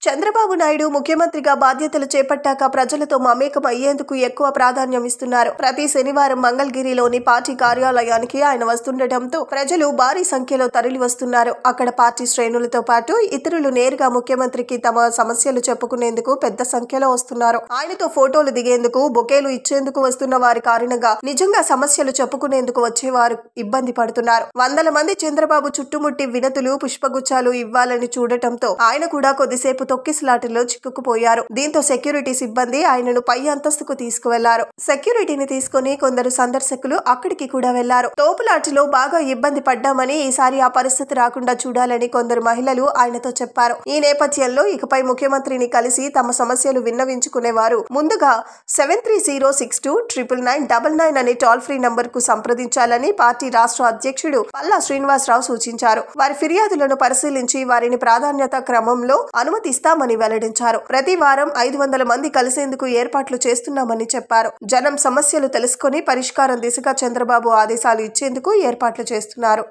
చంద్రబాబు నాయుడు ముఖ్యమంత్రిగా బాధ్యతలు చేపట్టాక ప్రజలతో మమేకం అయ్యేందుకు ఎక్కువ ప్రాధాన్యం ఇస్తున్నారు. ప్రతి శనివారం మంగళగిరిలోని పార్టీ కార్యాలయానికి ఆయన వస్తుండటంతో ప్రజలు భారీ సంఖ్యలో తరలి వస్తున్నారు. అక్కడ పార్టీ శ్రేణులతో పాటు ఇతరులు నేరుగా ముఖ్యమంత్రికి తమ సమస్యలు చెప్పుకునేందుకు పెద్ద సంఖ్యలో వస్తున్నారు. ఆయనతో ఫోటోలు దిగేందుకు, బొకేలు ఇచ్చేందుకు వస్తున్న వారి కారణంగా నిజంగా సమస్యలు చెప్పుకునేందుకు వచ్చేవారు ఇబ్బంది పడుతున్నారు. వందల మంది చంద్రబాబు చుట్టుముట్టి వినతులు, పుష్పగుచ్చాలు ఇవ్వాలని చూడటంతో ఆయన కూడా కొద్దిసేపు తొక్కిసలాటలో చిక్కుకుపోయారు. దీంతో సెక్యూరిటీ సిబ్బంది ఆయనను పై అంతస్తుకు తీసుకువెళ్లారు. సెక్యూరిటీని తీసుకుని కొందరు సందర్శకులు అక్కడికి కూడా వెళ్లారు. తోపులాటలో బాగా ఇబ్బంది పడ్డామని, ఈసారి ఆ పరిస్థితి రాకుండా చూడాలని కొందరు మహిళలు ఆయనతో చెప్పారు. ఈ నేపథ్యంలో ఇకపై ముఖ్యమంత్రిని కలిసి తమ సమస్యలు విన్నవించుకునేవారు ముందుగా 7306299999 అనే టోల్ ఫ్రీ నంబర్ కు సంప్రదించాలని పార్టీ రాష్ట్ర అధ్యక్షుడు పల్లా శ్రీనివాసరావు సూచించారు. వారి ఫిర్యాదులను పరిశీలించి వారిని ప్రాధాన్యత క్రమంలో అనుమతిస్తామని వెల్లడించారు. ప్రతి వారం 500 మంది కలిసేందుకు ఏర్పాట్లు చేస్తున్నామని చెప్పారు. జనం సమస్యలు తెలుసుకుని పరిష్కారం దిశగా చంద్రబాబు ఆదేశాలు ఇచ్చేందుకు ఏర్పాట్లు చేస్తున్నారు.